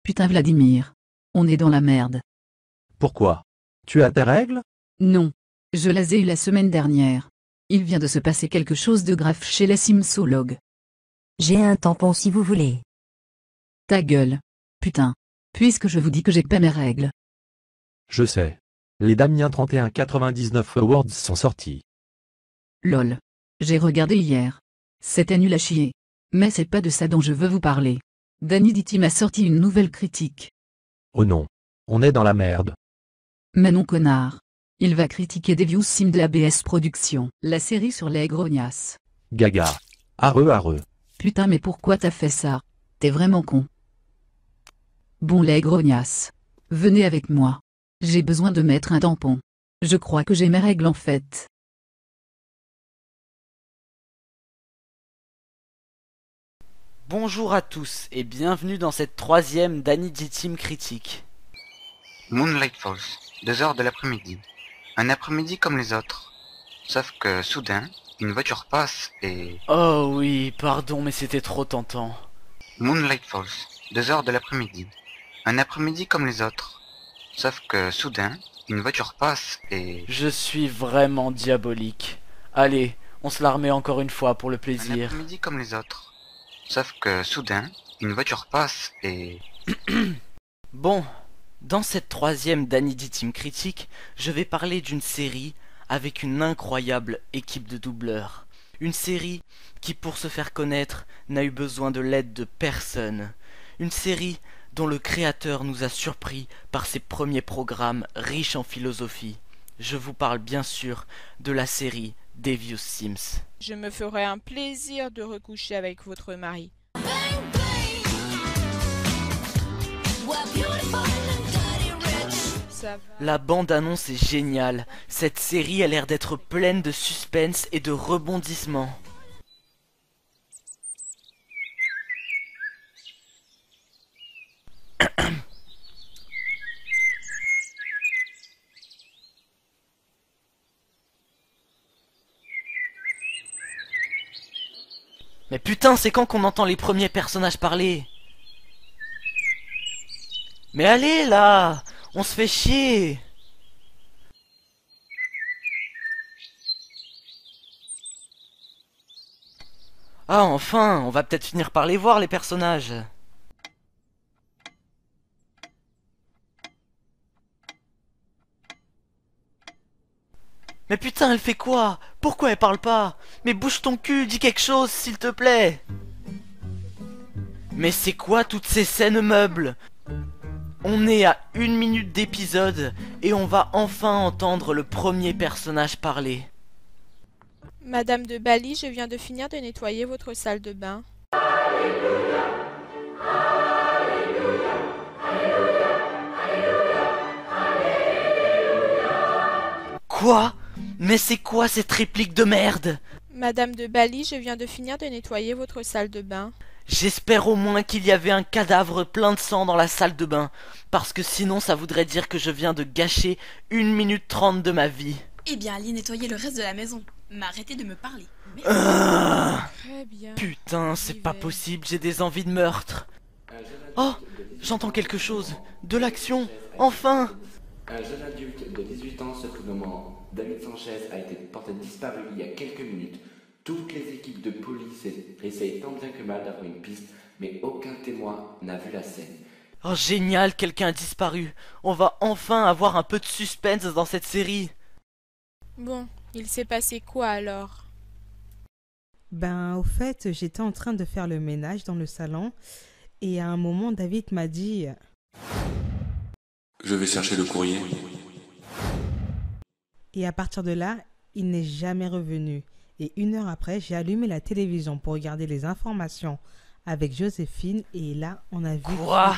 Putain Vladimir. On est dans la merde. Pourquoi? Tu as tes règles? Non. Je les ai eues la semaine dernière. Il vient de se passer quelque chose de grave chez les Simsologues. J'ai un tampon si vous voulez. Ta gueule. Putain. Puisque je vous dis que j'ai pas mes règles. Je sais. Les Damien 3199 Awards sont sortis. Lol. J'ai regardé hier. C'était nul à chier. Mais c'est pas de ça dont je veux vous parler. Danny Ditty m'a sorti une nouvelle critique. Oh non. On est dans la merde. Mais non connard. Il va critiquer Devious Sim de ABS Productions, la série sur les grognasses. Gaga. Areux. Putain mais pourquoi t'as fait ça? T'es vraiment con. Bon les grognasses. Venez avec moi. J'ai besoin de mettre un tampon. Je crois que j'ai mes règles en fait. Bonjour à tous et bienvenue dans cette troisième Danny Ditty critique. Moonlight Falls, 2 heures de l'après-midi. Un après-midi comme les autres. Sauf que soudain, une voiture passe et... Oh oui, pardon mais c'était trop tentant. Moonlight Falls, 2 heures de l'après-midi. Un après-midi comme les autres. Sauf que soudain, une voiture passe et... Je suis vraiment diabolique. Allez, on se la remet encore une fois pour le Un plaisir. après-midi comme les autres. Sauf que soudain, une voiture passe et... Bon, dans cette troisième Danny Ditty critique, je vais parler d'une série avec une incroyable équipe de doubleurs. Une série qui, pour se faire connaître, n'a eu besoin de l'aide de personne. Une série dont le créateur nous a surpris par ses premiers programmes riches en philosophie. Je vous parle bien sûr de la série Devious Sims. Je me ferai un plaisir de recoucher avec votre mari. Ça va. La bande-annonce est géniale. Cette série a l'air d'être pleine de suspense et de rebondissements. Mais putain, c'est quand qu'on entend les premiers personnages parler? Mais allez là! On se fait chier! Ah enfin, on va peut-être finir par les voir les personnages. Mais putain, elle fait quoi? Pourquoi elle parle pas? Mais bouge ton cul, dis quelque chose, s'il te plaît! Mais c'est quoi toutes ces scènes meubles? On est à 1 minute d'épisode et on va enfin entendre le premier personnage parler. Madame de Bali, je viens de finir de nettoyer votre salle de bain. Quoi? Mais c'est quoi cette réplique de merde? Madame de Bali, je viens de finir de nettoyer votre salle de bain. J'espère au moins qu'il y avait un cadavre plein de sang dans la salle de bain, parce que sinon ça voudrait dire que je viens de gâcher 1 minute 30 de ma vie. Eh bien, allez nettoyer le reste de la maison. Mais arrêtez de me parler. Très bien. Putain, c'est J'y pas vais. possible, j'ai des envies de meurtre. Oh, j'entends quelque chose. De l'action, enfin. Un jeune adulte de 18 ans se prénommant David Sanchez a été porté disparu il y a quelques minutes. Toutes les équipes de police essayent tant bien que mal d'avoir une piste, mais aucun témoin n'a vu la scène. Oh génial, quelqu'un a disparu. On va enfin avoir un peu de suspense dans cette série. Bon, il s'est passé quoi alors? Ben, au fait, j'étais en train de faire le ménage dans le salon et à un moment, David m'a dit Je vais chercher le courrier. et à partir de là, il n'est jamais revenu. Et 1 heure après, j'ai allumé la télévision pour regarder les informations avec Joséphine et là, on a vu... Quoi?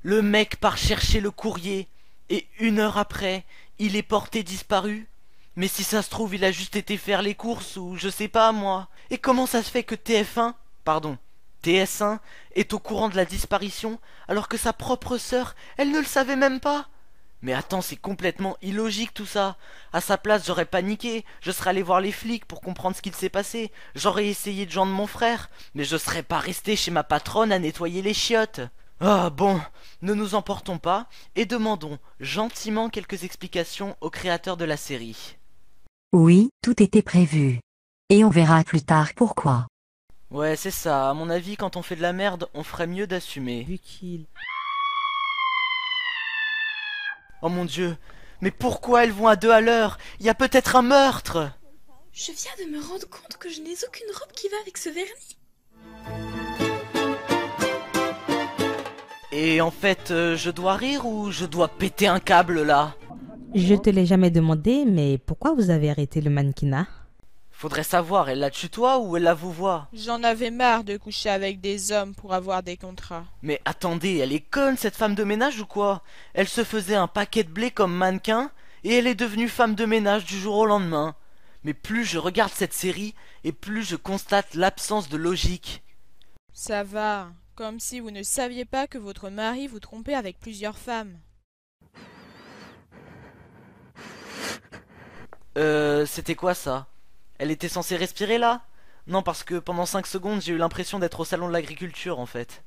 Le mec part chercher le courrier, et 1 heure après, il est porté disparu. Mais si ça se trouve, il a juste été faire les courses, ou je sais pas moi. Et comment ça se fait que TS1 est au courant de la disparition, alors que sa propre sœur, elle ne le savait même pas? Mais attends, c'est complètement illogique tout ça. À sa place, j'aurais paniqué, je serais allé voir les flics pour comprendre ce qu'il s'est passé, j'aurais essayé de joindre mon frère, mais je serais pas resté chez ma patronne à nettoyer les chiottes. Ah bon, ne nous emportons pas, et demandons gentiment quelques explications au créateur de la série. Oui, tout était prévu. Et on verra plus tard pourquoi. Ouais, c'est ça, à mon avis, quand on fait de la merde, on ferait mieux d'assumer. Vu qu'il... Oh mon Dieu, mais pourquoi elles vont à 2 à l'heure? Il y a peut-être un meurtre! Je viens de me rendre compte que je n'ai aucune robe qui va avec ce vernis. Et en fait, je dois rire ou je dois péter un câble là? Je te l'ai jamais demandé, mais pourquoi vous avez arrêté le mannequinat? Faudrait savoir, elle la tutoie ou elle la vouvoie? J'en avais marre de coucher avec des hommes pour avoir des contrats. Mais attendez, elle est conne cette femme de ménage ou quoi? Elle se faisait un paquet de blé comme mannequin, et elle est devenue femme de ménage du jour au lendemain. Mais plus je regarde cette série, et plus je constate l'absence de logique. Ça va, comme si vous ne saviez pas que votre mari vous trompait avec plusieurs femmes. C'était quoi ça? Elle était censée respirer là? Non, parce que pendant 5 secondes, j'ai eu l'impression d'être au salon de l'agriculture en fait.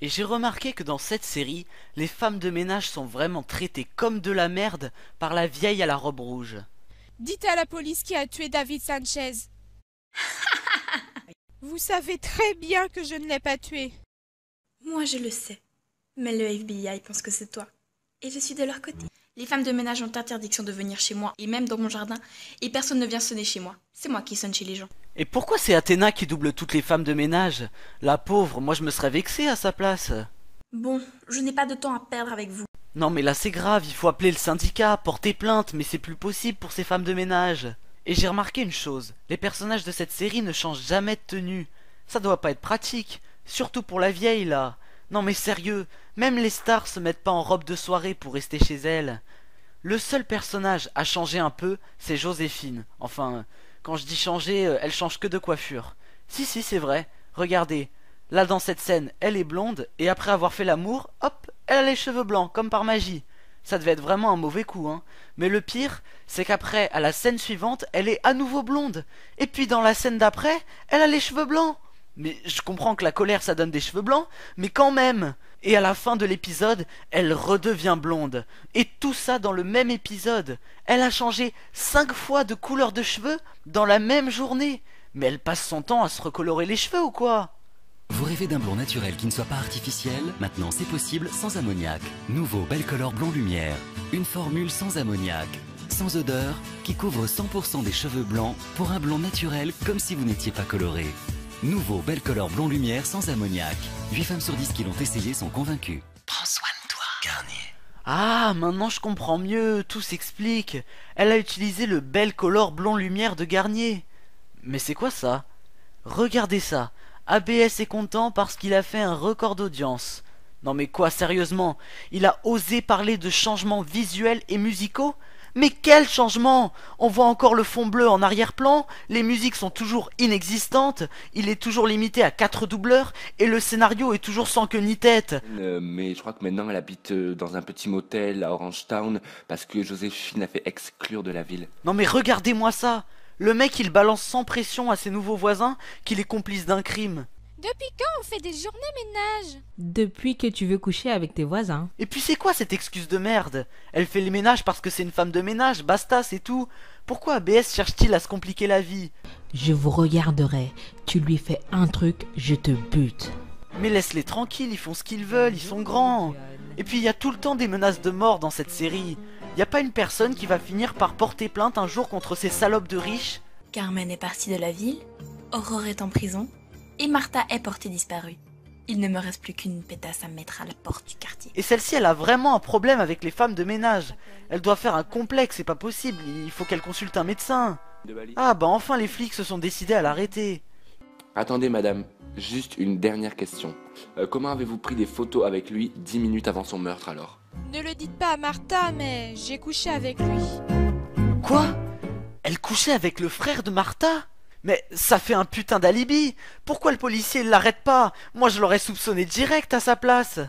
Et j'ai remarqué que dans cette série, les femmes de ménage sont vraiment traitées comme de la merde par la vieille à la robe rouge. Dites à la police qui a tué David Sanchez. Vous savez très bien que je ne l'ai pas tué. Moi, je le sais. Mais le FBI pense que c'est toi. Et je suis de leur côté. Les femmes de ménage ont interdiction de venir chez moi, et même dans mon jardin, et personne ne vient sonner chez moi. C'est moi qui sonne chez les gens. Et pourquoi c'est Athéna qui double toutes les femmes de ménage? La pauvre, moi je me serais vexé à sa place. Bon, je n'ai pas de temps à perdre avec vous. Non mais là c'est grave, il faut appeler le syndicat, porter plainte, mais c'est plus possible pour ces femmes de ménage. Et j'ai remarqué une chose, les personnages de cette série ne changent jamais de tenue. Ça doit pas être pratique, surtout pour la vieille là. Non mais sérieux, même les stars se mettent pas en robe de soirée pour rester chez elles. Le seul personnage à changer un peu, c'est Joséphine. Enfin, quand je dis changer, elle change que de coiffure. Si c'est vrai, regardez. Là dans cette scène, elle est blonde, et après avoir fait l'amour, hop, elle a les cheveux blancs, comme par magie. Ça devait être vraiment un mauvais coup, hein. Mais le pire, c'est qu'après, à la scène suivante, elle est à nouveau blonde. Et puis dans la scène d'après, elle a les cheveux blancs. Mais je comprends que la colère ça donne des cheveux blancs, mais quand même. Et à la fin de l'épisode, elle redevient blonde. Et tout ça dans le même épisode. Elle a changé 5 fois de couleur de cheveux dans la même journée. Mais elle passe son temps à se recolorer les cheveux ou quoi? Vous rêvez d'un blond naturel qui ne soit pas artificiel? Maintenant c'est possible sans ammoniac. Nouveau Belcolor Blond Lumière. Une formule sans ammoniac, sans odeur, qui couvre 100% des cheveux blancs pour un blond naturel comme si vous n'étiez pas coloré. Nouveau Belcolor Blond Lumière sans ammoniac. 8 femmes sur 10 qui l'ont essayé sont convaincues. Prends soin de toi, Garnier. Ah, maintenant je comprends mieux, tout s'explique. Elle a utilisé le Belcolor Blond Lumière de Garnier. Mais c'est quoi ça? Regardez ça. ABS est content parce qu'il a fait un record d'audience. Non mais quoi, sérieusement? Il a osé parler de changements visuels et musicaux? Mais quel changement? On voit encore le fond bleu en arrière-plan, les musiques sont toujours inexistantes, il est toujours limité à 4 doubleurs, et le scénario est toujours sans queue ni tête. Mais je crois que maintenant elle habite dans un petit motel à Orangetown parce que Joséphine a fait exclure de la ville. Non mais regardez-moi ça! Le mec il balance sans pression à ses nouveaux voisins qu'il est complice d'un crime. Depuis quand on fait des journées ménage? Depuis que tu veux coucher avec tes voisins. Et puis c'est quoi cette excuse de merde? Elle fait les ménages parce que c'est une femme de ménage, basta, c'est tout. Pourquoi ABS cherche-t-il à se compliquer la vie? Je vous regarderai. Tu lui fais un truc, je te bute. Mais laisse-les tranquilles, ils font ce qu'ils veulent, ils sont grands. Et puis il y a tout le temps des menaces de mort dans cette série. Y a pas une personne qui va finir par porter plainte un jour contre ces salopes de riches? Carmen est partie de la ville, Aurore est en prison, et Martha est portée disparue. Il ne me reste plus qu'une pétasse à mettre à la porte du quartier. Et celle-ci, elle a vraiment un problème avec les femmes de ménage. Elle doit faire un complexe, c'est pas possible, il faut qu'elle consulte un médecin. Ah bah enfin les flics se sont décidés à l'arrêter. Attendez madame, juste une dernière question. Comment avez-vous pris des photos avec lui 10 minutes avant son meurtre alors? Ne le dites pas à Martha, mais j'ai couché avec lui. Quoi? Elle couchait avec le frère de Martha? Mais ça fait un putain d'alibi. Pourquoi le policier l'arrête pas? Moi je l'aurais soupçonné direct à sa place.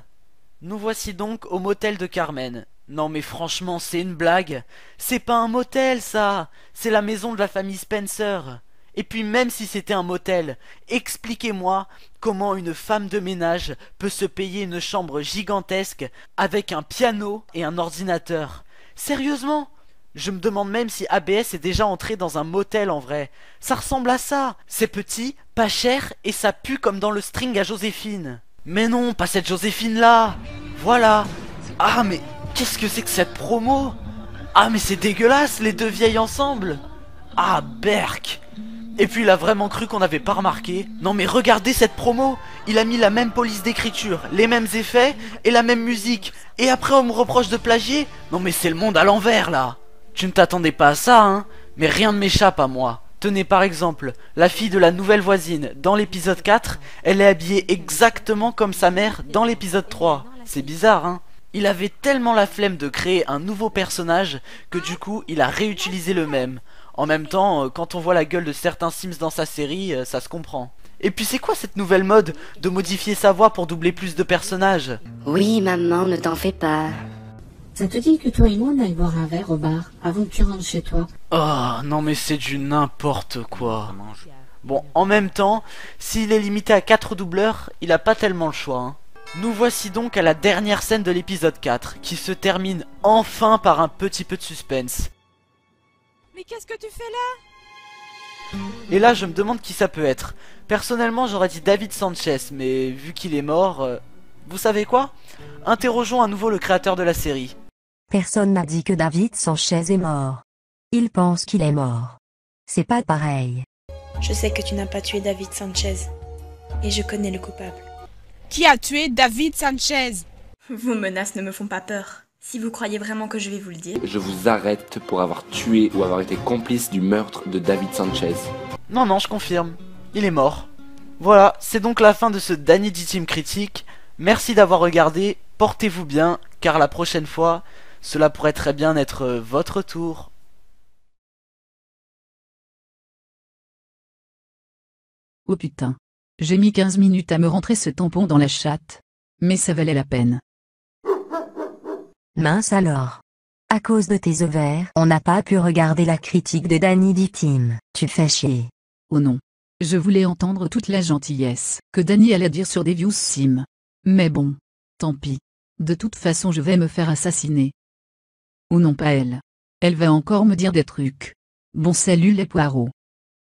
Nous voici donc au motel de Carmen. Non mais franchement c'est une blague. C'est pas un motel ça. C'est la maison de la famille Spencer. Et puis même si c'était un motel, expliquez-moi comment une femme de ménage peut se payer une chambre gigantesque avec un piano et un ordinateur. Sérieusement? Je me demande même si ABS est déjà entré dans un motel en vrai. Ça ressemble à ça. C'est petit, pas cher et ça pue comme dans le string à Joséphine. Mais non, pas cette Joséphine là. Voilà. Ah mais qu'est-ce que c'est que cette promo? Ah mais c'est dégueulasse les deux vieilles ensemble. Ah berk. Et puis il a vraiment cru qu'on n'avait pas remarqué. Non mais regardez cette promo. Il a mis la même police d'écriture, les mêmes effets et la même musique. Et après on me reproche de plagier. Non mais c'est le monde à l'envers là. Tu ne t'attendais pas à ça hein. Mais rien ne m'échappe à moi. Tenez par exemple, la fille de la nouvelle voisine dans l'épisode 4, elle est habillée exactement comme sa mère dans l'épisode 3. C'est bizarre hein. Il avait tellement la flemme de créer un nouveau personnage que du coup il a réutilisé le même. En même temps, quand on voit la gueule de certains Sims dans sa série, ça se comprend. Et puis c'est quoi cette nouvelle mode de modifier sa voix pour doubler plus de personnages? Oui, maman, ne t'en fais pas. Ça te dit que toi et moi on aille boire un verre au bar avant que tu rentres chez toi? Oh non mais c'est du n'importe quoi. Bon, en même temps, s'il est limité à 4 doubleurs, il a pas tellement le choix hein. Nous voici donc à la dernière scène de l'épisode 4, qui se termine enfin par un petit peu de suspense. Mais qu'est-ce que tu fais là? Et là je me demande qui ça peut être. Personnellement j'aurais dit David Sanchez, mais vu qu'il est mort... Vous savez quoi? Interrogeons à nouveau le créateur de la série. Personne n'a dit que David Sanchez est mort. Il pense qu'il est mort. C'est pas pareil. Je sais que tu n'as pas tué David Sanchez. Et je connais le coupable. Qui a tué David Sanchez? Vos menaces ne me font pas peur. Si vous croyez vraiment que je vais vous le dire... Je vous arrête pour avoir tué ou avoir été complice du meurtre de David Sanchez. Non, non, je confirme. Il est mort. Voilà, c'est donc la fin de ce Danny D-Team critique. Merci d'avoir regardé, portez-vous bien, car la prochaine fois, cela pourrait très bien être votre tour. Oh putain. J'ai mis 15 minutes à me rentrer ce tampon dans la chatte. Mais ça valait la peine. Mince alors. À cause de tes ovaires, on n'a pas pu regarder la critique de Danny D-Team. Tu fais chier. Oh non. Je voulais entendre toute la gentillesse que Danny allait dire sur Devious Sim. Mais bon. Tant pis. De toute façon je vais me faire assassiner. Ou non pas elle. Elle va encore me dire des trucs. Bon salut les poireaux.